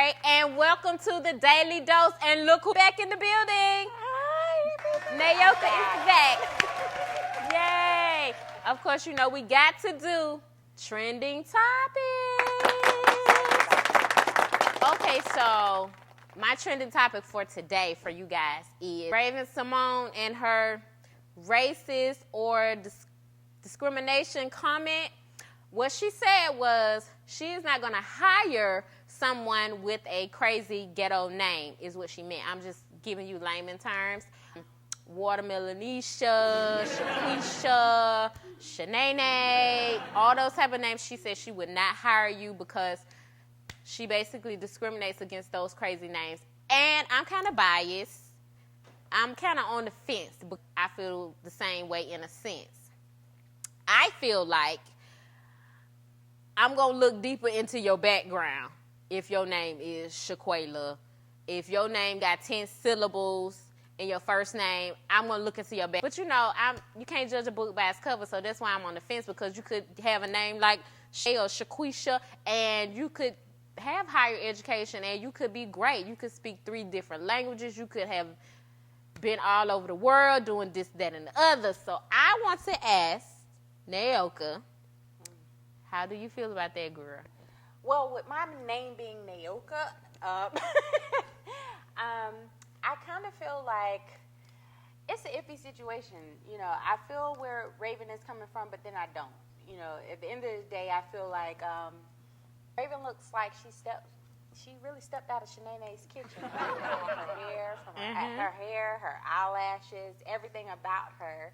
Symoné, and welcome to the Daily Dose. And look who's back in the building. Hi, Nayoka is back. Yay. Of course, you know we got to do trending topics. Okay, so my trending topic for today for you guys is Raven-Symoné and her racist or discrimination comment. What she said was she is not going to hire someone with a crazy ghetto name is what she meant. I'm just giving you layman terms. Watermelonisha, Shaquisha, Shanene, all those type of names. She said she would not hire you because she basically discriminates against those crazy names. And I'm kind of biased. I'm kind of on the fence, but I feel the same way in a sense. I feel like I'm going to look deeper into your background if your name is Shaquela. If your name got 10 syllables in your first name, I'm going to look into your background. But, you know, you can't judge a book by its cover, so that's why I'm on the fence, because you could have a name like Shay or Shaquisha, and you could have higher education, and you could be great. You could speak 3 different languages. You could have been all over the world doing this, that, and the other. So I want to ask Nayoka, how do you feel about that, girl? Well, with my name being Nayoka, I kind of feel like it's an iffy situation. You know, I feel where Raven is coming from, but then I don't. You know, at the end of the day, I feel like Raven looks like she really stepped out of Shanae's kitchen. Her hair, her eyelashes, everything about her.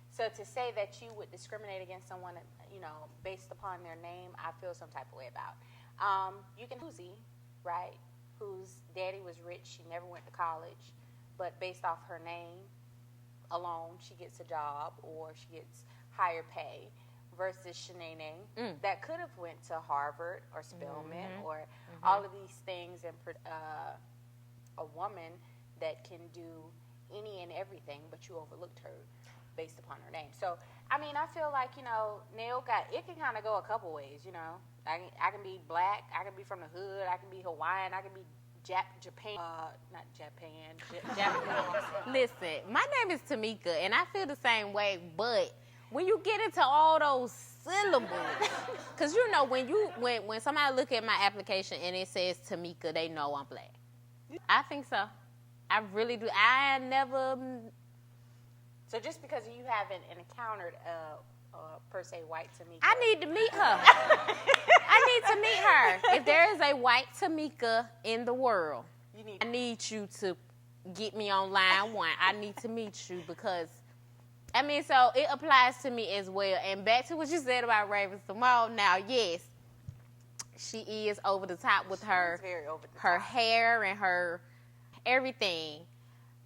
So to say that you would discriminate against someone, you know, based upon their name, I feel some type of way about. You can Susie, right, whose daddy was rich. She never went to college, but based off her name alone, she gets a job or she gets higher pay. Versus Shanene, that could have went to Harvard or Spelman or all of these things, and a woman that can do any and everything, but you overlooked her based upon her name. So, I mean, I feel like, you know, Nayoka, it can kind of go a couple ways, you know. I can be black, I can be from the hood, I can be Hawaiian, I can be Japanese. Listen, my name is Tamika, and I feel the same way, but when you get into all those syllables, because you know when somebody look at my application and it says Tamika, they know I'm black. I think so. I really do. I never. So just because you haven't encountered per se white Tamika, I need to meet her. I need to meet her. If there is a white Tamika in the world, I need you to get me on line 1. I need to meet you because. I mean, so it applies to me as well. And back to what you said about Raven-Symoné. Now, yes, she is over the top with her hair and her everything.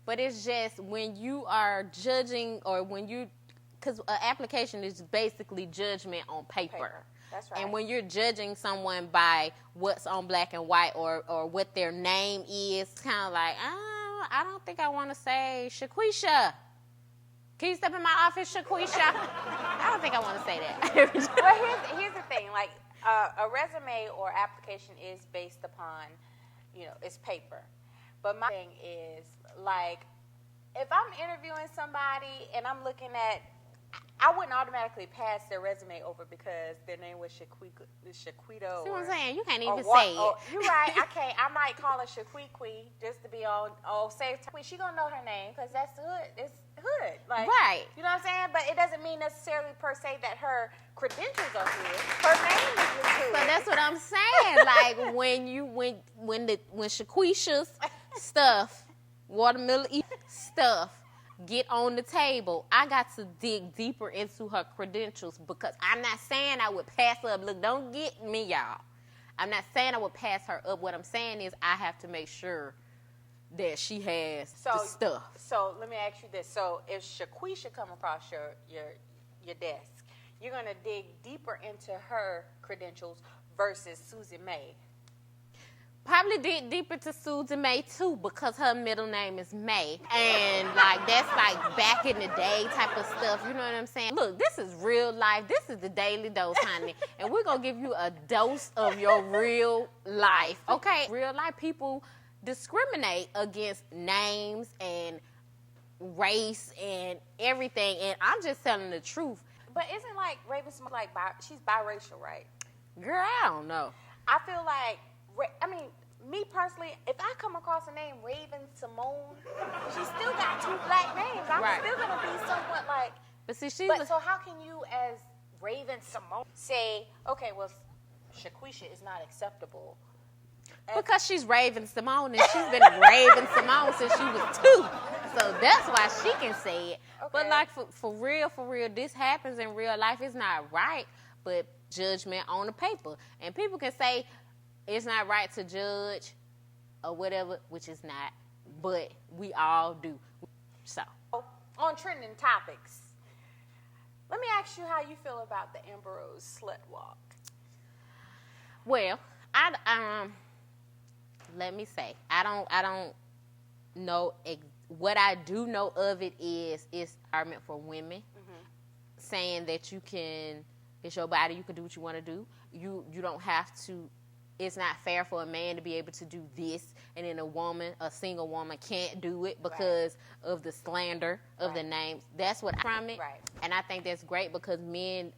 But it's just when you are judging or because an application is basically judgment on paper. That's right. And when you're judging someone by what's on black and white or what their name is, it's kind of like, I don't think I want to say Shaquisha. Can you step in my office, Shaquisha? I don't think I want to say that. Well, here's the thing. Like, a resume or application is based upon, you know, it's paper. But my thing is, like, if I'm interviewing somebody and I'm looking at, I wouldn't automatically pass their resume over because their name was Shaquito. See what I'm saying? You can't even say it. You're right. I can't. I might call her Shaquiqui just to be on safe time. She gonna know her name because that's hood. It's hood. Like, right. You know what I'm saying? But it doesn't mean necessarily per se that her credentials are hood. Her name is hood. So that's what I'm saying. Like when Shaquisha's stuff, watermelon stuff, get on the table, I got to dig deeper into her credentials because I'm not saying I would pass her up. Look, don't get me, y'all. I'm not saying I would pass her up. What I'm saying is I have to make sure that she has the stuff. So let me ask you this. So if Shaquisha come across your desk, you're going to dig deeper into her credentials versus Susie May. probably dig deep into Susan May too, because her middle name is May, and like that's like back in the day type of stuff. You know what I'm saying? Look, this is real life. This is the Daily Dose, honey, and we're gonna give you a dose of your real life. Okay, real life people discriminate against names and race and everything, and I'm just telling the truth. But isn't like Raven-Symoné like she's biracial, right? Girl, I don't know. I feel like, I mean, me personally, if I come across a name Raven-Symoné, she's still got two black names. I'm still gonna be somewhat like. But see, so how can you, as Raven-Symoné, say, okay, well, Shaquisha is not acceptable? Because she's Raven-Symoné, and she's been Raven-Symoné since she was 2. So that's why she can say it. Okay. But like for real, this happens in real life. It's not right, but judgment on the paper. And people can say it's not right to judge or whatever, which is not. But we all do. So on trending topics, let me ask you how you feel about the Amber Rose slut walk. Well, let me say, I don't know. What I do know of it is it's argument for women, saying that it's your body, you can do what you want to do. You don't have to. It's not fair for a man to be able to do this, and then a single woman can't do it because of the slander of the names. That's what from it, and I think that's great because men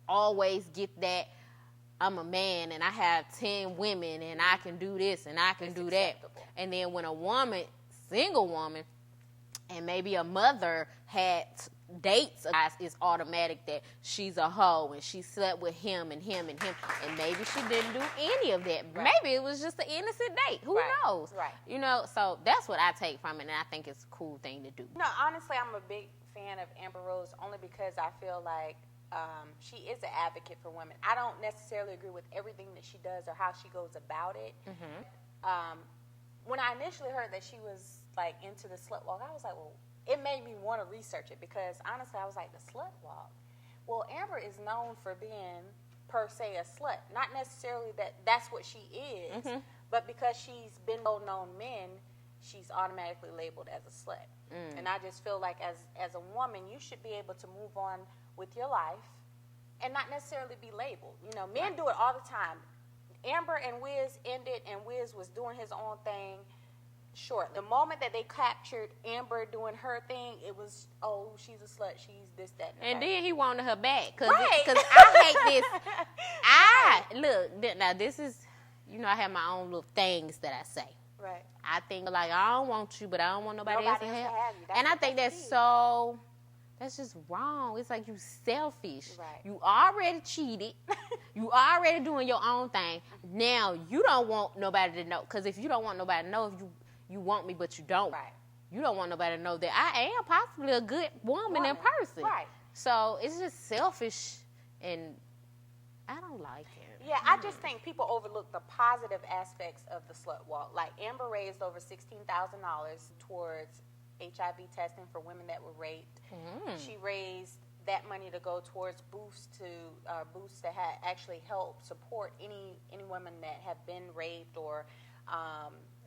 always get that. I'm a man and I have 10 women and I can do this and I can do that. And then when a single woman, and maybe a mother had dates, it's automatic that she's a hoe and she slept with him and him and him, and maybe she didn't do any of that. Maybe it was just an innocent date. Who knows? You know, so that's what I take from it, and I think it's a cool thing to do. No, honestly, I'm a big fan of Amber Rose only because I feel like she is an advocate for women. I don't necessarily agree with everything that she does or how she goes about it. When I initially heard that she was like into the slut walk, I was like, well, it made me want to research it because honestly, I was like, the slut walk. Well, Amber is known for being per se a slut. Not necessarily that that's what she is, but because she's been well-known men, she's automatically labeled as a slut. And I just feel like as a woman, you should be able to move on with your life and not necessarily be labeled. You know, men do it all the time. Amber and Wiz ended, and Wiz was doing his own thing shortly. The moment that they captured Amber doing her thing, it was, oh, she's a slut, she's this, that, and then he wanted her back. Because I hate this. Look, now this is, you know, I have my own little things that I say. Right. I think, like, I don't want you, but I don't want nobody else to have you. And I think that's just wrong. It's like you selfish. You already cheated. You already doing your own thing. Now you don't want nobody to know. Because if you don't want nobody to know, if you want me but you don't, you don't want nobody to know that I am possibly a good woman in person. So it's just selfish, and I don't like it. Yeah, I just think people overlook the positive aspects of the slut walk. Like Amber raised over $16,000 towards HIV testing for women that were raped. She raised that money to go towards booths that actually help support any women that have been raped or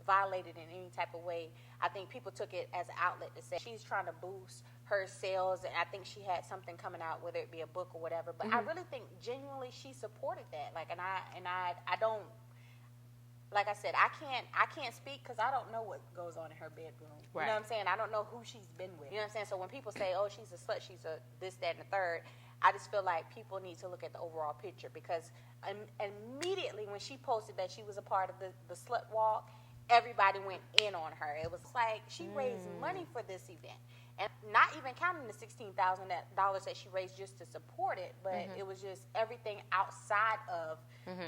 violated in any type of way. I think people took it as an outlet to say she's trying to boost her sales, and I think she had something coming out, whether it be a book or whatever. But I really think genuinely she supported that. Like, and I don't. Like I said, I can't speak because I don't know what goes on in her bedroom. You know what I'm saying? I don't know who she's been with. You know what I'm saying? So when people say, oh, she's a slut, she's a this, that, and the third, I just feel like people need to look at the overall picture because immediately when she posted that she was a part of the slut walk, everybody went in on her. It was like she raised money for this event. And not even counting the $16,000 that she raised just to support it, but it was just everything outside of,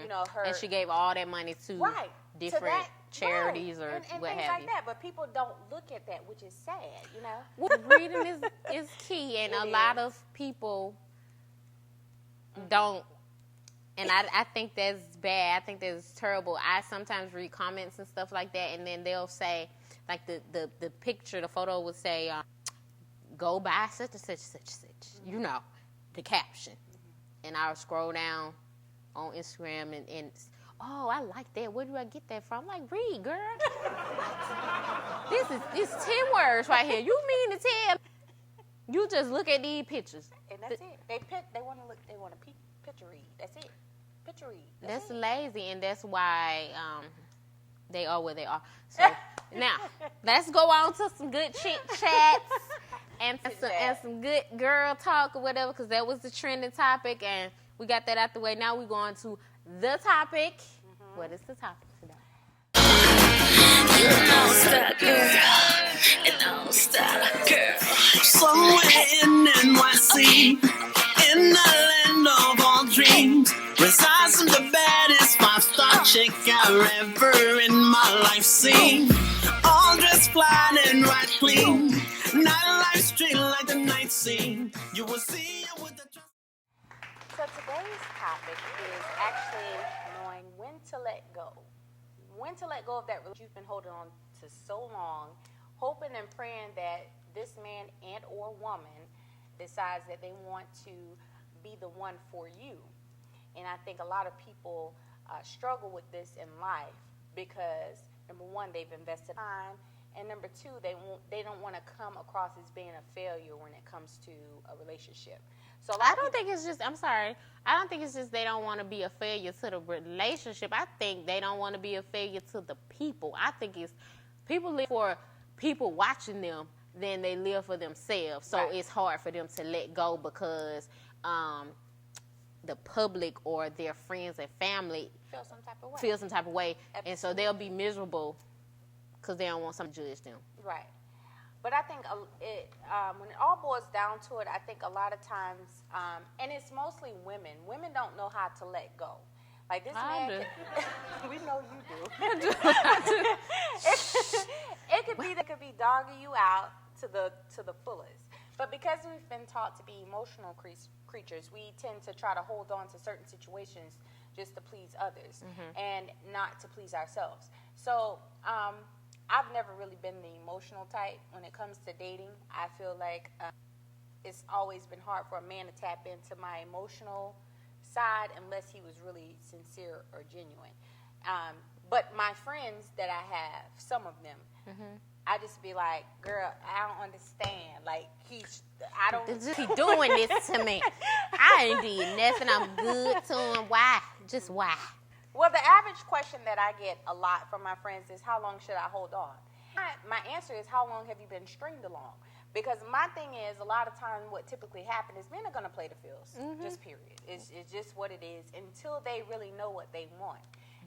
you know, her. And she gave all that money to different charities or and what things have like you. that. But people don't look at that, which is sad, you know. Well, reading is key, and a lot of people don't. And I think that's bad. I think that's terrible. I sometimes read comments and stuff like that, and then they'll say, like the picture, the photo would say, go buy such and such, such and such. You know, the caption. And I'll scroll down on Instagram and oh, I like that. Where do I get that from? I'm like, read, girl. It's 10 words right here. You mean to tell? You just look at these pictures. And that's it. They want to look. They want to picture read. That's it. Picture read. That's lazy, and that's why they are where they are. So now let's go on to some good chit chats and some good girl talk or whatever, because that was the trending topic, and we got that out the way. Now we're going to the topic. Mm-hmm. What is the topic today? You know that girl, you know that girl. Somewhere in NYC, in the land of all dreams, resides the baddest five-star chick I ever in my life seen. All dressed fly and right clean, not a life straight like the night scene. You will see her with the. So today's topic is actually knowing when to let go. When to let go of that relationship you've been holding on to so long, hoping and praying that this man and or woman decides that they want to be the one for you. And I think a lot of people struggle with this in life because, number one, they've invested time, and number two, they don't want to come across as being a failure when it comes to a relationship. So I don't think it's just they don't want to be a failure to the relationship. I think they don't want to be a failure to the people. I think it's people live for people watching them than they live for themselves. So right. It's hard for them to let go because the public or their friends and family feel some type of way. Absolutely. And so they'll be miserable because they don't want someone to judge them. Right. But I think when it all boils down to it, I think a lot of times, and it's mostly women. Women don't know how to let go. Like this man, we know you do. It could be dogging you out to the fullest. But because we've been taught to be emotional creatures, we tend to try to hold on to certain situations just to please others and not to please ourselves. So I've never really been the emotional type when it comes to dating. I feel like it's always been hard for a man to tap into my emotional side unless he was really sincere or genuine. But my friends that I have, some of them, I just be like, girl, I don't understand. Like, he doing this to me. I ain't did nothing. I'm good to him. Why? Just why? Well, the average question that I get a lot from my friends is, how long should I hold on? My answer is, how long have you been stringed along? Because my thing is, a lot of times what typically happens is men are going to play the fields, just period. It's just what it is until they really know what they want.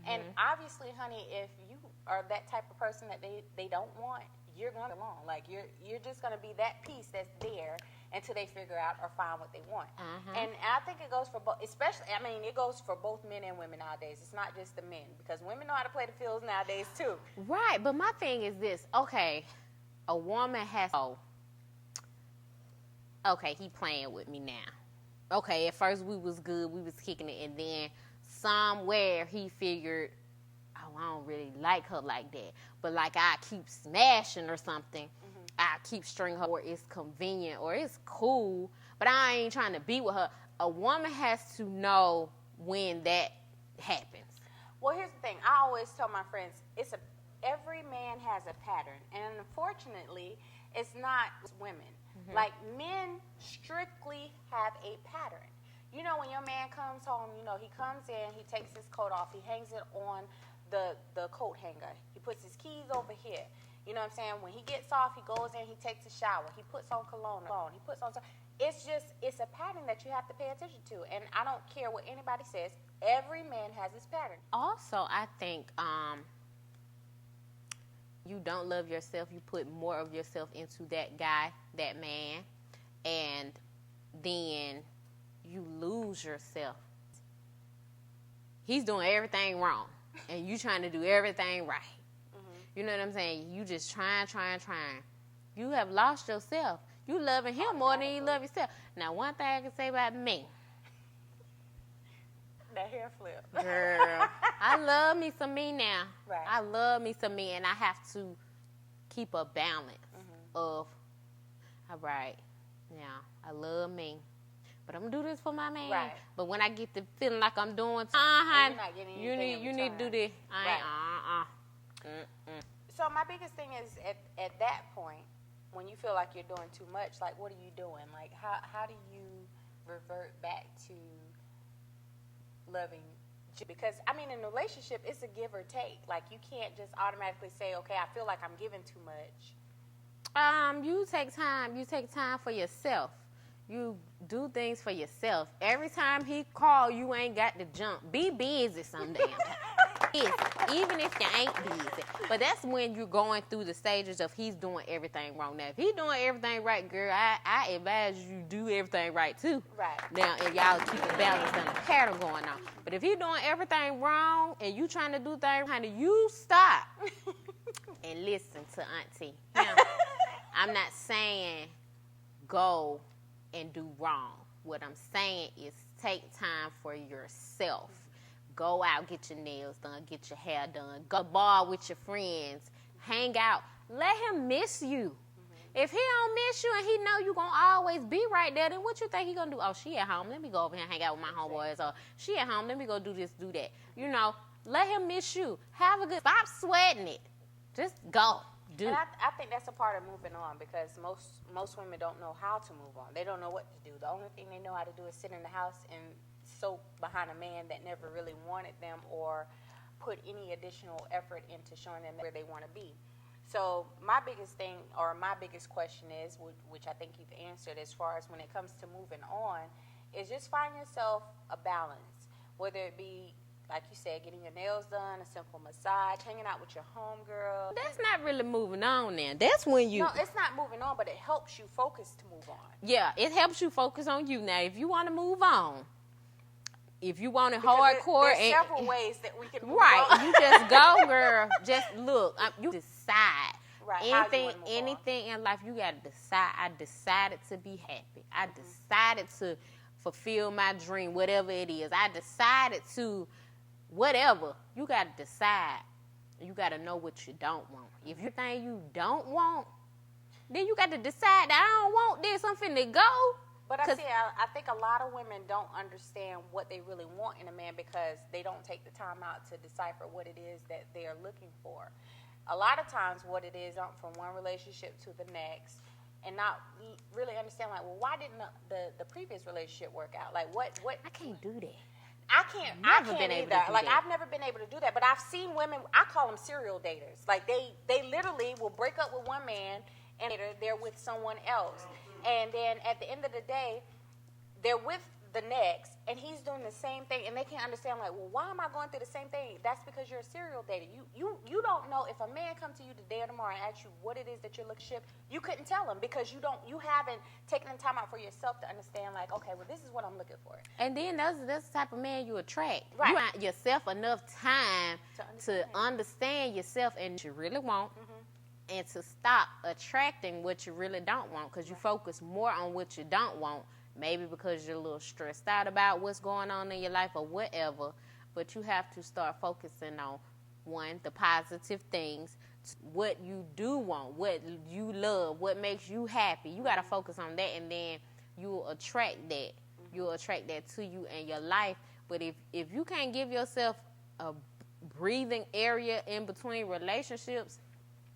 And obviously, honey, if you are that type of person that they don't want, you're going along. Like, you're just going to be that piece that's there until they figure out or find what they want. And I think it goes for both, especially, I mean, it goes for both men and women nowadays. It's not just the men, because women know how to play the fields nowadays, too. Right, but my thing is this. Okay, a woman has, okay, he playing with me now. Okay, at first we was good, we was kicking it, and then somewhere he figured, oh, I don't really like her like that. But like I keep smashing or something, I keep stringing her, or it's convenient, or it's cool, but I ain't trying to be with her. A woman has to know when that happens. Well, here's the thing. I always tell my friends, every man has a pattern, and unfortunately, it's not women. Like, men strictly have a pattern. You know, when your man comes home, you know, he comes in, he takes his coat off, he hangs it on the coat hanger. He puts his keys over here. You know what I'm saying? When he gets off, he goes in, he takes a shower. He puts on cologne. He puts on... It's a pattern that you have to pay attention to. And I don't care what anybody says. Every man has his pattern. Also, I think you don't love yourself. You put more of yourself into that guy, that man, and then you lose yourself. He's doing everything wrong, and you trying to do everything right. You know what I'm saying? You just trying. You have lost yourself. You loving him more than you love yourself. Now, one thing I can say about me. That hair flip. Girl, I love me some me now. Right. I love me some me, and I have to keep a balance of, all right, now, I love me, but I'm gonna do this for my man. Right. But when I get the feeling like I'm doing, you're not getting you anything in need to do return. this. So my biggest thing is at that point, when you feel like you're doing too much, like what are you doing? Like how do you revert back to loving? Because I mean, in a relationship, it's a give or take. Like you can't just automatically say, okay, I feel like I'm giving too much. You take time. You take time for yourself. You do things for yourself. Every time he call, you ain't got to jump. Be busy some damn time. Even if you ain't busy. But that's when you're going through the stages of he's doing everything wrong. Now, if he's doing everything right, girl, I advise you do everything right, too. Right. Now, if y'all keep a balance and a pattern going on. But if he's doing everything wrong and you trying to do things, honey, you stop and listen to Auntie. Now, I'm not saying go and do wrong. What I'm saying is take time for yourself. Go out, get your nails done, get your hair done. Go to the bar with your friends. Hang out. Let him miss you. If he don't miss you and he know you going to always be right there, then what you think he going to do? Oh, she at home. Let me go over here and hang out with my homeboys. Or she at home. Let me go do this, do that. You know, let him miss you. Have a good... Stop sweating it. Just go. Do And I think that's a part of moving on, because most women don't know how to move on. They don't know what to do. The only thing they know how to do is sit in the house and soak behind a man that never really wanted them or put any additional effort into showing them where they want to be. So my biggest thing, or my biggest question is, which I think you've answered as far as when it comes to moving on, is just find yourself a balance, whether it be, like you said, getting your nails done, a simple massage, hanging out with your homegirl. That's not really moving on then. That's when you... No, it's not moving on, but it helps you focus to move on. Yeah, it helps you focus on you. Now, if you want to move on, if you want it Because hardcore... There's several ways that we can move right, on. you just go, girl. Just look. You decide. Right, how you wanna move on. Anything in life, you got to decide. I decided to be happy. I decided to fulfill my dream, whatever it is. I decided to... Whatever, you got to decide. You got to know what you don't want. If you think you don't want, then you got to decide that I don't want this. I'm finna go. But I think a lot of women don't understand what they really want in a man, because they don't take the time out to decipher what it is that they are looking for. A lot of times what it is, jump from one relationship to the next and not really understand, like, well, why didn't the previous relationship work out? Like, what? I can't do that. I can't either. Like, I've never been able to do that. But I've seen women, I call them serial daters. Like, they literally will break up with one man and they're with someone else. And then at the end of the day, they're with the next, and he's doing the same thing, and they can't understand, like, well, why am I going through the same thing? That's because you're a serial dater. You don't know. If a man comes to you today or tomorrow and asks you what it is that you're looking for, you couldn't tell him, because you haven't taken the time out for yourself to understand, like, okay, well, this is what I'm looking for. And then that's the type of man you attract. Right. You want yourself enough time to understand yourself and what you really want, and to stop attracting what you really don't want, because you focus more on what you don't want. Maybe because you're a little stressed out about what's going on in your life or whatever. But you have to start focusing on, one, the positive things, what you do want, what you love, what makes you happy. You got to focus on that, and then you'll attract that. You'll attract that to you in your life. But if you can't give yourself a breathing area in between relationships,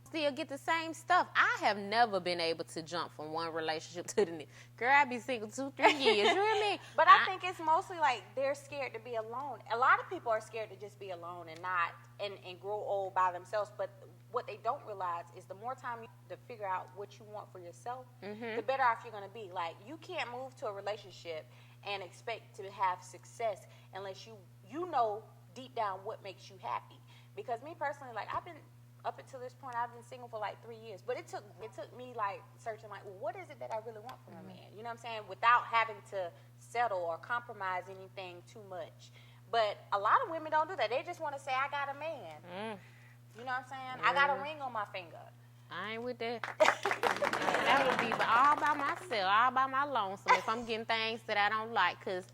still get the same stuff. I have never been able to jump from one relationship to the next. Girl, I be single 2-3 years. You hear me? But I think it's mostly like they're scared to be alone. A lot of people are scared to just be alone and not and grow old by themselves. But what they don't realize is the more time you to figure out what you want for yourself, the better off you're going to be. Like, you can't move to a relationship and expect to have success unless you know deep down what makes you happy. Because me personally, like, up until this point, I've been single for like 3 years. But it took me like searching, like, well, what is it that I really want from a man? You know what I'm saying? Without having to settle or compromise anything too much. But a lot of women don't do that. They just want to say, I got a man. You know what I'm saying? I got a ring on my finger. I ain't with that. That would be all by myself, all by my lonesome. If I'm getting things that I don't like, because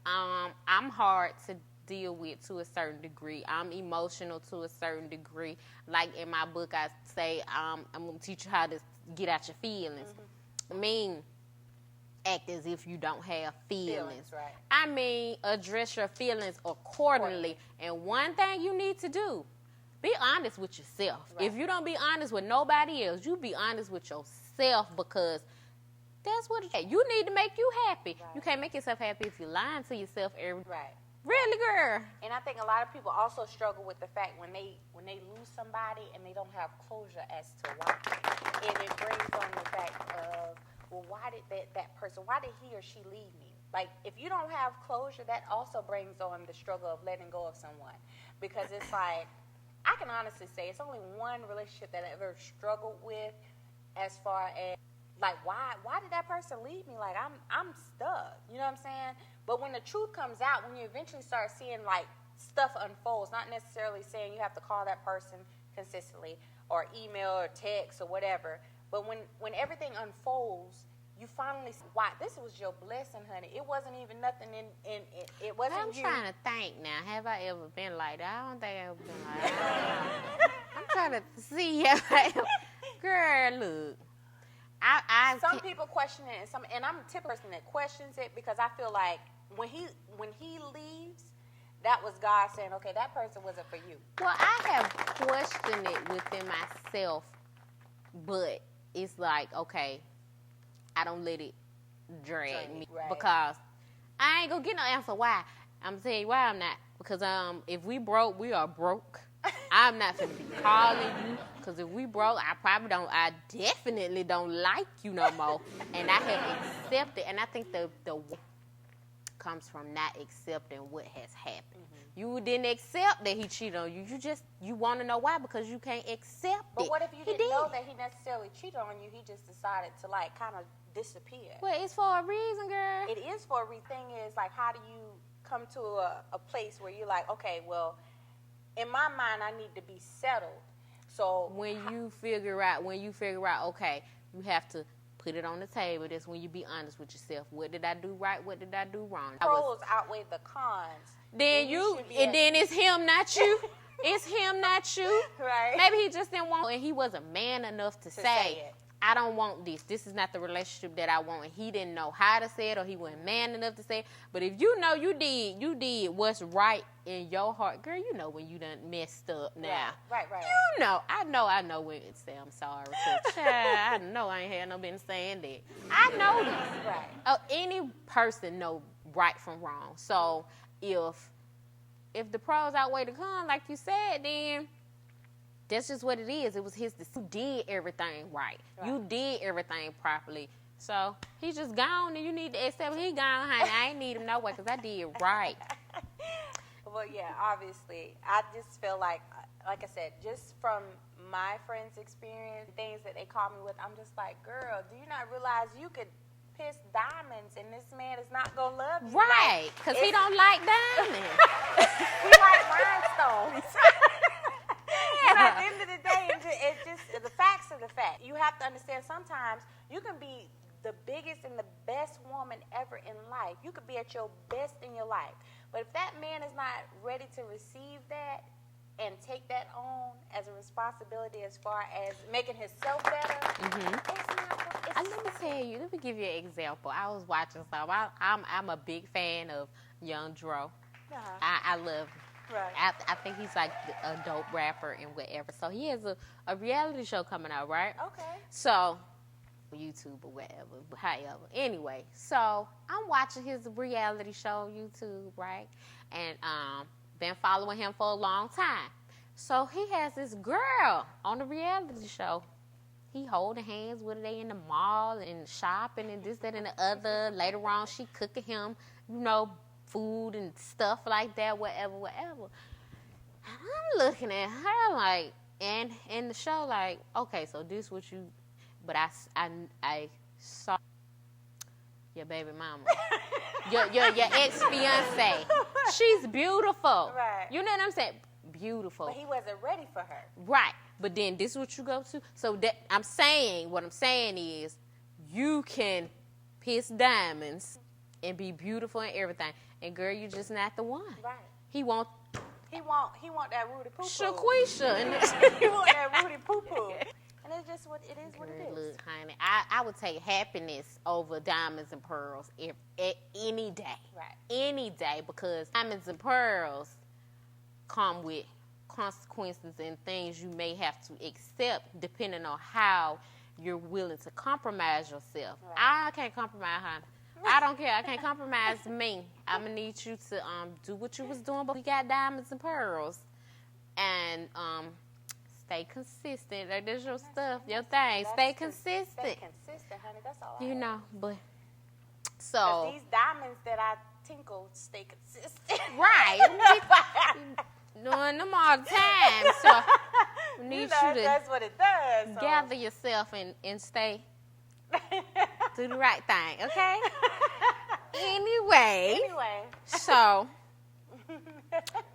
I'm hard to deal with to a certain degree. I'm emotional to a certain degree. Like in my book, I say I'm going to teach you how to get out your feelings. I mean, act as if you don't have feelings. Right. I mean, address your feelings accordingly. And one thing you need to do, be honest with yourself. Right. If you don't be honest with nobody else, you be honest with yourself, because that's what it is. You need to make you happy. Right. You can't make yourself happy if you're lying to yourself every day. Right. Really, girl? And I think a lot of people also struggle with the fact when they lose somebody and they don't have closure as to why. And it brings on the fact of, well, why did why did he or she leave me? Like, if you don't have closure, that also brings on the struggle of letting go of someone. Because it's like, I can honestly say it's only one relationship that I ever struggled with as far as, like, why did that person leave me? Like, I'm stuck. You know what I'm saying? But when the truth comes out, when you eventually start seeing, like, stuff unfolds, not necessarily saying you have to call that person consistently or email or text or whatever, but when everything unfolds, you finally see, why, this was your blessing, honey. It wasn't even nothing in it wasn't I'm you. trying to think now. Have I ever been like that? I don't think I've ever been like that. I'm trying to see if I ever. Girl, look. Some people question it, and I'm the type of person that questions it, because I feel like when he leaves, that was God saying, okay, that person wasn't for you. Well, I have questioned it within myself, but it's like, okay, I don't let it drag me, right. because I ain't gonna get no answer why. I'm gonna tell you why I'm not. Because if we broke, we are broke. I'm not gonna be calling you, because if we broke, I definitely don't like you no more. And I have accepted, and I think the comes from not accepting what has happened. Mm-hmm. You didn't accept that he cheated on you. You want to know why, because you can't accept it. But what if you didn't know that he necessarily cheated on you? He just decided to, like, kind of disappear. Well, it's for a reason, girl. It is for a reason. Thing is, like, how do you come to a place where you're like, okay, well, in my mind, I need to be settled. So when you figure out, okay, you have to put it on the table. That's when you be honest with yourself. What did I do right? What did I do wrong? Pros outweigh the cons. Then then it's him, not you. It's him, not you. Right. Maybe he just didn't want, and he wasn't man enough to say it. I don't want this. This is not the relationship that I want. And he didn't know how to say it, or he wasn't man enough to say it. But if you know you did what's right in your heart, girl, you know when you done messed up now. Right. You know. I know when to say I'm sorry. Child, I know I ain't had no business saying that. I know this. Right. Any person know right from wrong. So if the pros outweigh the cons, like you said, then that's just what it is. It was his decision. You did everything right. You did everything properly. So he's just gone, and you need to accept he gone, honey. I ain't need him no way, because I did right. Well, yeah, obviously. I just feel like I said, just from my friends' experience, things that they call me with, I'm just like, girl, do you not realize you could piss diamonds and this man is not going to love you? Right, because he don't like diamonds. He like rhinestones. And at the end of the day, it's just the facts are the fact. You have to understand, sometimes you can be the biggest and the best woman ever in life. You could be at your best in your life. But if that man is not ready to receive that and take that on as a responsibility as far as making himself better, let me give you an example. I was watching something. I'm a big fan of Young Dro. Uh-huh. I love him. Right. I think he's like a dope rapper and whatever. So he has a reality show coming out, right? Okay. So, YouTube or whatever, however. Anyway, so I'm watching his reality show on YouTube, right? And been following him for a long time. So he has this girl on the reality show. He holding hands with her. They in the mall and shopping and this, that, and the other. Later on, she cooking him, food and stuff like that, whatever. And I'm looking at her like, and in the show, like, okay, so this what you, but I saw your baby mama, your ex-fiance. She's beautiful. Right. You know what I'm saying? Beautiful. But he wasn't ready for her. Right. But then this is what you go to. So what I'm saying is, you can piss diamonds and be beautiful and everything. And girl, you just not the one. Right. He want that Rudy poo poo. Shaquisha. He want that Rudy poo poo. And it's just what it is. What it is. Look, honey, I would take happiness over diamonds and pearls any day. Right. Any day, because diamonds and pearls come with consequences and things you may have to accept depending on how you're willing to compromise yourself. Right. I can't compromise, honey. I don't care. I can't compromise me. I'm going to need you to do what you was doing, but we got diamonds and pearls. And stay consistent. Like, that's your stuff, your thing. Stay consistent. Stay consistent, honey. That's all. You I know, but Because so these diamonds that I tinkle stay consistent. right, doing them all the time. So we need you to that's what it does. So. gather yourself and stay. Do the right thing, okay? Anyway, so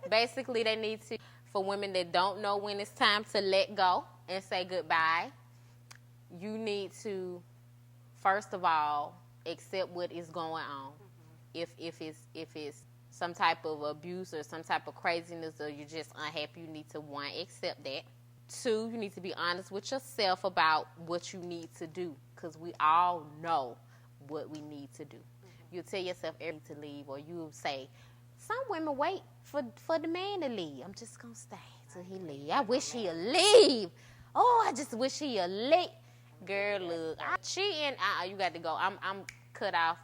basically they need to, for women that don't know when it's time to let go and say goodbye, you need to, first of all, accept what is going on. If it's some type of abuse or some type of craziness, or you're just unhappy, you need to, one, accept that. Two, you need to be honest with yourself about what you need to do, because we all know what we need to do. You tell yourself everything to leave, or you say, some women wait for the man to leave. I'm just going to stay till he leave. I wish he'll leave. Oh, I just wish he'll leave. Girl, look, cheating, you got to go. I'm cut off.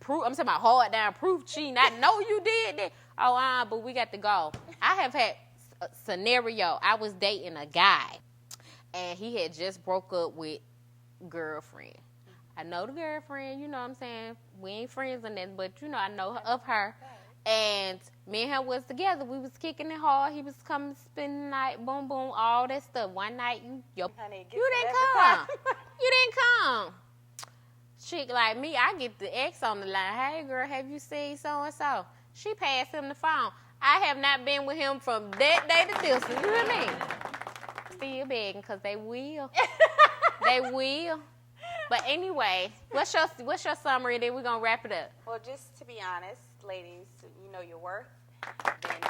I'm talking about hard down proof cheating. I know you did that. Oh, but we got to go. I have had a scenario. I was dating a guy, and he had just broke up with girlfriend. I know the girlfriend, you know what I'm saying? We ain't friends or nothing, but, you know, I know of her. And me and her was together. We was kicking it hard. He was coming to spend the night, boom, boom, all that stuff. One night, Honey, you didn't come. You didn't come. Chick like me, I get the ex on the line. Hey, girl, have you seen so-and-so? She passed him the phone. I have not been with him from that day to this. You hear me? Still begging, because they will. They will. But anyway, what's your summary? Then we're going to wrap it up. Well, just to be honest, ladies, you know your worth. Then you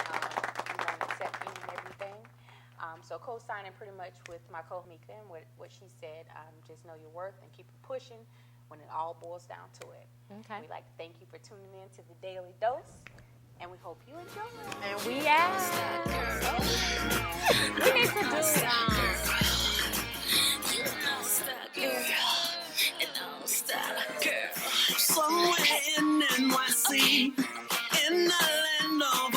won't accept any and everything. So co-signing pretty much with my co-Mika and what she said, just know your worth and keep it pushing when it all boils down to it. Okay. We'd like to thank you for tuning in to the Daily Dose, and we hope you enjoy it. And we out. We need to do Somewhere in NYC, in the land of